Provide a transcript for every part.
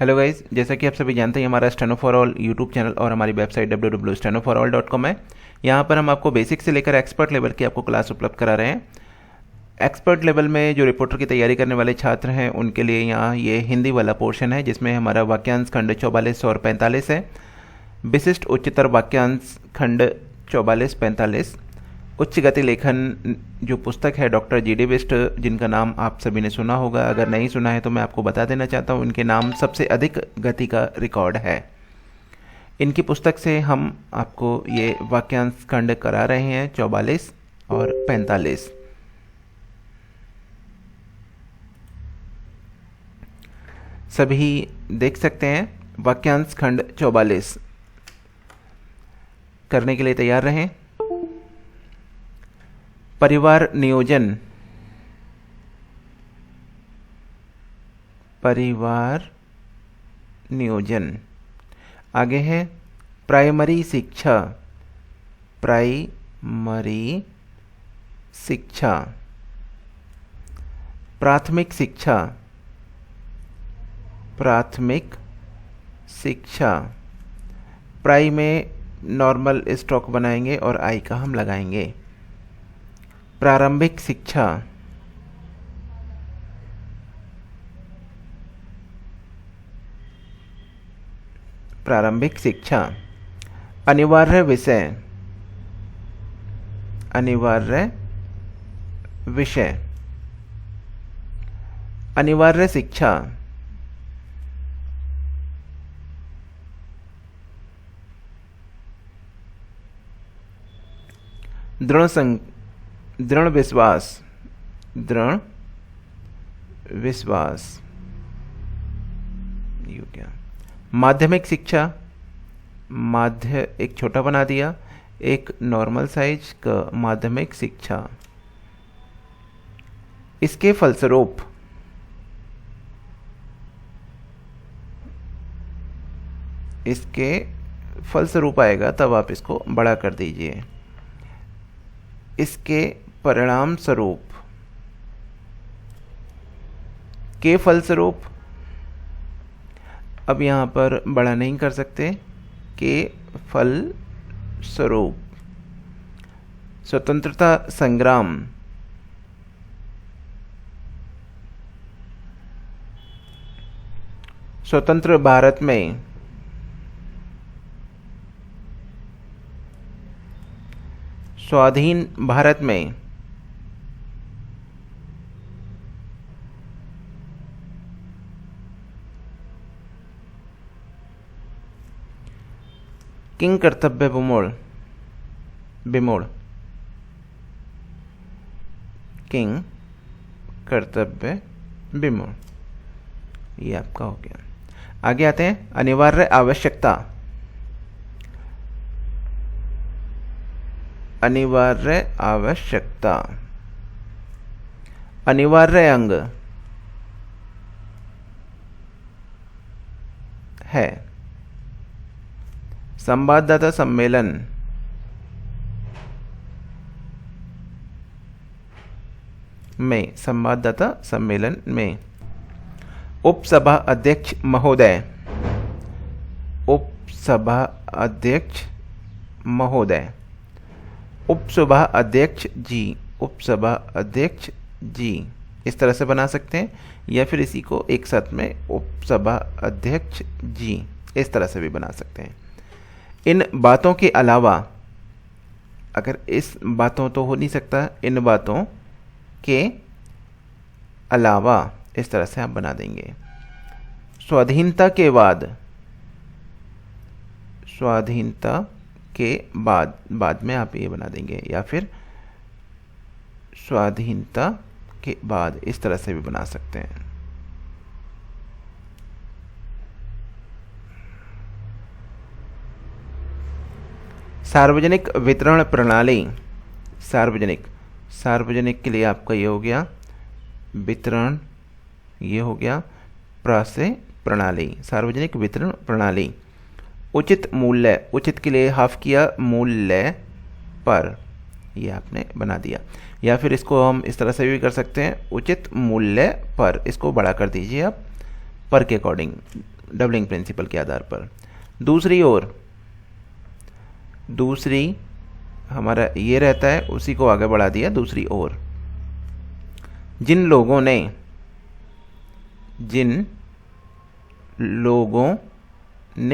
Hello guys, जैसा कि आप सभी जानते हैं हमारा steno for all YouTube channel और हमारी वेबसाइट www.stenoforall.com है। यहाँ पर हम आपको बेसिक से लेकर एक्सपर्ट लेवल की आपको क्लास उपलब्ध करा रहे हैं। एक्सपर्ट लेवल में जो रिपोर्टर की तैयारी करने वाले छात्र हैं उनके लिए यहाँ ये हिंदी वाला पोर्शन है, जिसमें हमारा वाक्यांश खंड 44 और 45 है। विशिष्ट उच्चतर वाक्यांश खंड 44-45। उच्च गति लेखन जो पुस्तक है डॉक्टर जी.डी. बिष्ट, जिनका नाम आप सभी ने सुना होगा। अगर नहीं सुना है तो मैं आपको बता देना चाहता हूँ, इनके नाम सबसे अधिक गति का रिकॉर्ड है। इनकी पुस्तक से हम आपको ये वाक्यांश खंड करा रहे हैं 44 और 45। सभी देख सकते हैं। वाक्यांश खंड 44 करने के लिए तैयार रहें। परिवार नियोजन, परिवार नियोजन। आगे है प्राइमरी शिक्षा, प्राइमरी शिक्षा। प्राथमिक शिक्षा, प्राथमिक शिक्षा। प्राइ में नॉर्मल स्टॉक बनाएंगे और आई का हम लगाएंगे। प्रारंभिक शिक्षा, प्रारंभिक शिक्षा। अनिवार्य विषय, अनिवार्य विषय। अनिवार्य शिक्षा। दृढ़ विश्वास, दृढ़ विश्वास। यू क्या। माध्यमिक शिक्षा, माध्य एक छोटा बना दिया, एक नॉर्मल साइज का माध्यमिक शिक्षा। इसके फलस्वरूप, इसके फलस्वरूप आएगा तब आप इसको बड़ा कर दीजिए। इसके परिणाम स्वरूप, के फलस्वरूप। अब यहां पर बड़ा नहीं कर सकते। के फल स्वरूप। स्वतंत्रता संग्राम, स्वतंत्र भारत में। स्वाधीन भारत में। किंग कर्तव्य विमूढ़, विमूढ़। किंग कर्तव्य विमूढ़, ये आपका हो गया। आगे आते हैं अनिवार्य आवश्यकता, अनिवार्य आवश्यकता। अनिवार्य अंग है संवाददाता सम्मेलन में, संवाददाता सम्मेलन में। उपसभा अध्यक्ष महोदय, उपसभा अध्यक्ष महोदय। उपसभा अध्यक्ष जी, उपसभा अध्यक्ष जी, इस तरह से बना सकते हैं, या फिर इसी को एक साथ में उपसभा अध्यक्ष जी, इस तरह से भी बना सकते हैं। इन बातों के अलावा, अगर इस बातों तो हो नहीं सकता, इन बातों के अलावा इस तरह से आप बना देंगे। स्वाधीनता के बाद, स्वाधीनता के बाद, बाद में आप ये बना देंगे, या फिर स्वाधीनता के बाद, इस तरह से भी बना सकते हैं। सार्वजनिक वितरण प्रणाली, सार्वजनिक, सार्वजनिक के लिए आपका ये हो गया वितरण, ये हो गया प्र से प्रणाली, सार्वजनिक वितरण प्रणाली। उचित मूल्य, उचित के लिए हाफ किया, मूल्य पर, ये आपने बना दिया। या फिर इसको हम इस तरह से भी कर सकते हैं, उचित मूल्य पर, इसको बड़ा कर दीजिए आप, पर के अकॉर्डिंग डबलिंग प्रिंसिपल के आधार पर। दूसरी हमारा ये रहता है, उसी को आगे बढ़ा दिया दूसरी ओर। जिन लोगों ने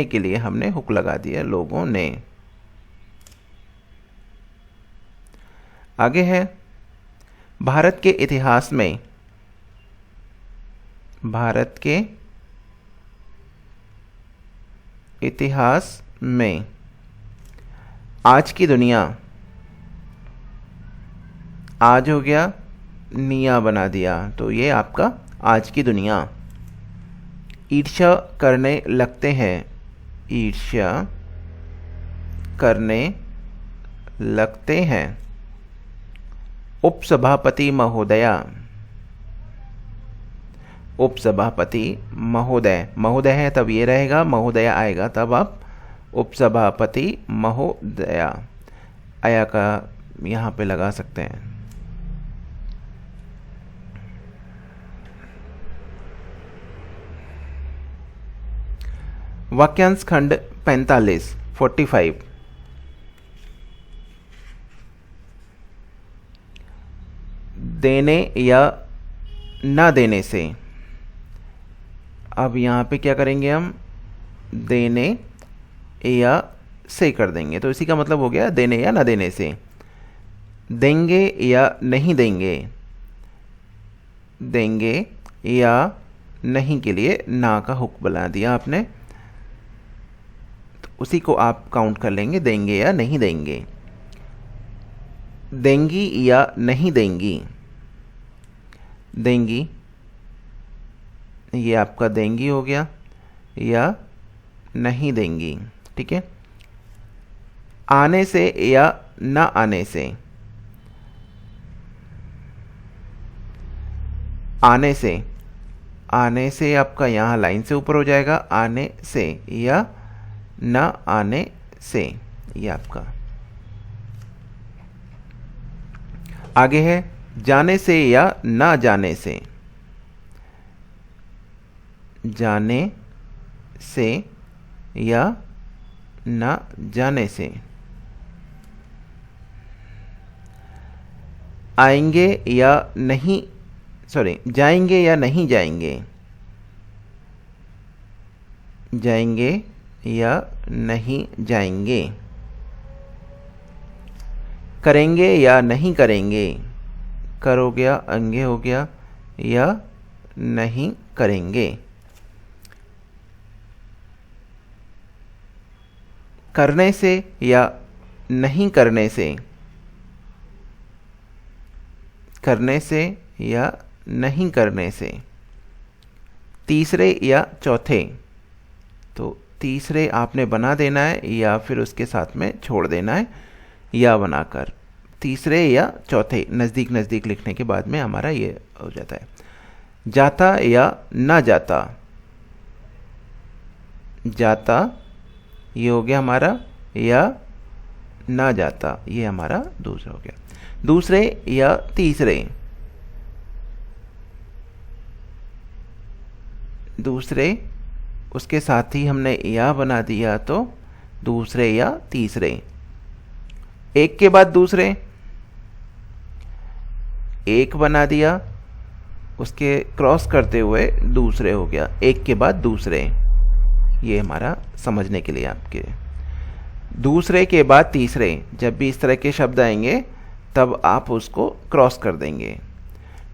के लिए हमने हुक लगा दिया, लोगों ने। आगे है भारत के इतिहास में आज की दुनिया, आज हो गया, निया बना दिया, तो ये आपका आज की दुनिया। ईर्ष्या करने लगते हैं, उपसभापति महोदय है तब ये रहेगा, महोदया आएगा तब आप उपसभापति महोदया आया का यहाँ पे लगा सकते हैं। वाक्यांश खंड 45 देने या ना देने से। अब यहाँ पे क्या करेंगे हम, देने या से कर देंगे, तो इसी का मतलब हो गया देने या ना देने से। देंगे या नहीं देंगे, देंगे या नहीं के लिए ना का हुक बना दिया आपने, तो उसी को आप काउंट कर लेंगे, देंगे या नहीं देंगे। देंगी या नहीं देंगी, देंगी ये आपका देंगी हो गया, या नहीं देंगी, ठीक है। आने से या ना आने से, आने से आपका यहाँ लाइन से ऊपर हो जाएगा, आने से या ना आने से, ये आपका। आगे है जाने से या ना जाने से, जाने से या ना जाने से। आएंगे या नहीं, जाएंगे या नहीं जाएंगे, जाएंगे या नहीं जाएंगे। करेंगे या नहीं करेंगे, कर हो गया, अंगे हो गया, या नहीं करेंगे। करने से या नहीं करने से, करने से या नहीं करने से। तीसरे या चौथे, तो तीसरे आपने बना देना है या फिर उसके साथ में छोड़ देना है, या बनाकर। तीसरे या चौथे नज़दीक नज़दीक लिखने के बाद में हमारा ये हो जाता है। जाता या ना जाता, जाता ये हो गया हमारा, या ना जाता ये हमारा दूसरा हो गया। दूसरे या तीसरे, दूसरे उसके साथ ही हमने या बना दिया, तो दूसरे या तीसरे। एक के बाद दूसरे, एक बना दिया, उसके क्रॉस करते हुए दूसरे हो गया, एक के बाद दूसरे। ये हमारा समझने के लिए आपके। दूसरे के बाद तीसरे, जब भी इस तरह के शब्द आएंगे तब आप उसको क्रॉस कर देंगे।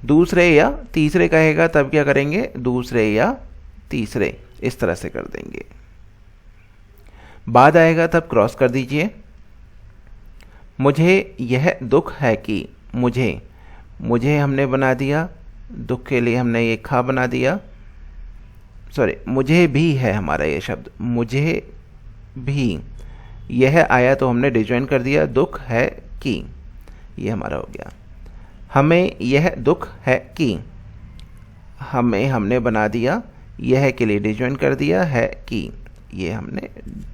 दूसरे या तीसरे कहेगा तब क्या करेंगे, दूसरे या तीसरे इस तरह से कर देंगे। बाद आएगा तब क्रॉस कर दीजिए। मुझे यह दुख है कि, मुझे हमने बना दिया, दुख के लिए हमने ये खा बना दिया, मुझे भी है हमारा ये शब्द, मुझे भी, यह आया तो हमने डिजॉइन कर दिया, दुख है कि, ये हमारा हो गया। हमें यह दुख है कि, हमें हमने बना दिया, यह के लिए डिजॉइन कर दिया, है कि, ये हमने,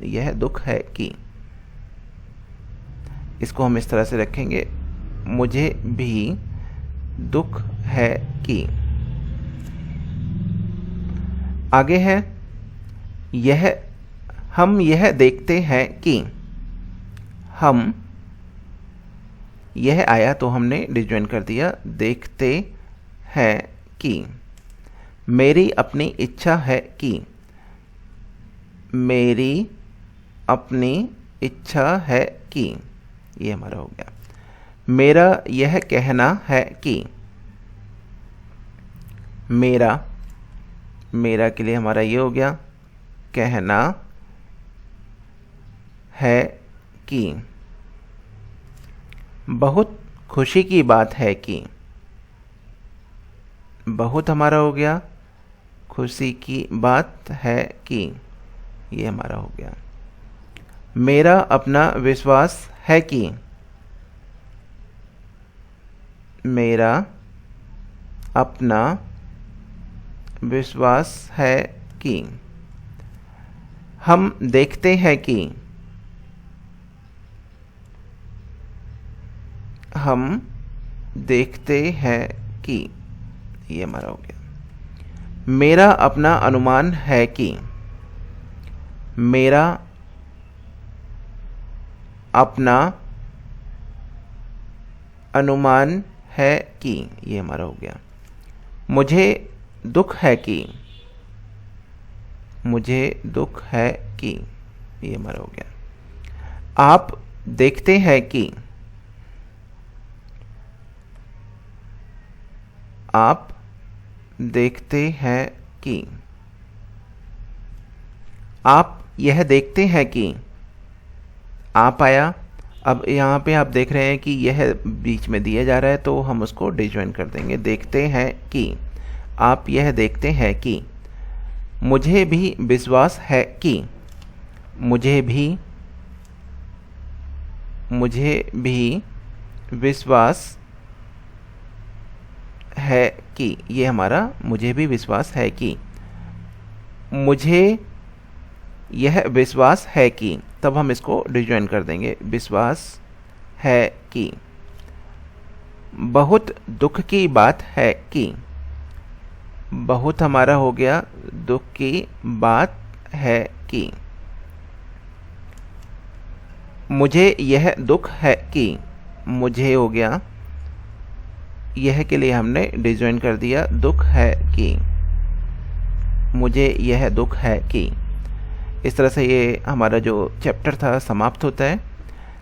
यह दुख है कि। इसको हम इस तरह से रखेंगे, मुझे भी दुख है कि। आगे है हम यह देखते हैं कि, हम यह आया तो हमने डिसजॉइन कर दिया, देखते हैं कि, मेरी अपनी इच्छा है कि, मेरी अपनी इच्छा है कि, ये हमारा हो गया। मेरा यह कहना है कि, मेरा के लिए हमारा ये हो गया, कहना है कि, बहुत खुशी की बात है कि, बहुत हमारा हो गया, खुशी की बात है कि, ये हमारा हो गया। मेरा अपना विश्वास है कि, मेरा अपना विश्वास है कि, हम देखते हैं कि, हम देखते हैं कि, ये हमारा हो गया। मेरा अपना अनुमान है कि, मेरा अपना अनुमान है कि, ये हमारा हो गया। मुझे दुख है कि, मुझे दुख है कि, ये हमारा हो गया। आप देखते हैं कि, आप देखते हैं कि, आप यह देखते हैं कि, आप आया। अब यहाँ पे आप देख रहे हैं कि यह बीच में दिया जा रहा है तो हम उसको डिसजॉइन कर देंगे। देखते हैं कि, आप यह देखते हैं कि, मुझे भी विश्वास है कि, मुझे भी विश्वास है कि, ये हमारा मुझे भी विश्वास है कि, मुझे यह विश्वास है कि, तब हम इसको डिसजॉइन कर देंगे, विश्वास है कि, बहुत दुख की बात है कि, बहुत हमारा हो गया, दुख की बात है कि, मुझे यह दुख है कि, मुझे हो गया, यह के लिए हमने डिसजॉइन कर दिया, दुख है कि, मुझे यह दुख है कि। इस तरह से ये हमारा जो चैप्टर था समाप्त होता है,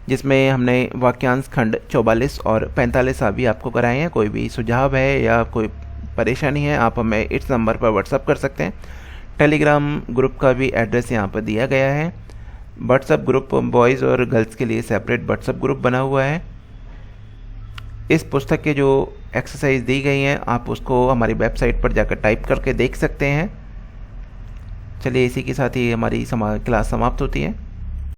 जिसमें हमने वाक्यांश खंड 44 और 45 अभी आपको कराए हैं। कोई भी सुझाव है या कोई परेशानी है, आप हमें इस नंबर पर व्हाट्सअप कर सकते हैं। टेलीग्राम ग्रुप का भी एड्रेस यहाँ पर दिया गया है। व्हाट्सअप ग्रुप बॉयज़ और गर्ल्स के लिए सेपरेट व्हाट्सअप ग्रुप बना हुआ है। इस पुस्तक के जो एक्सरसाइज दी गई हैं आप उसको हमारी वेबसाइट पर जाकर टाइप करके देख सकते हैं। चलिए इसी के साथ ही हमारी क्लास समाप्त होती है।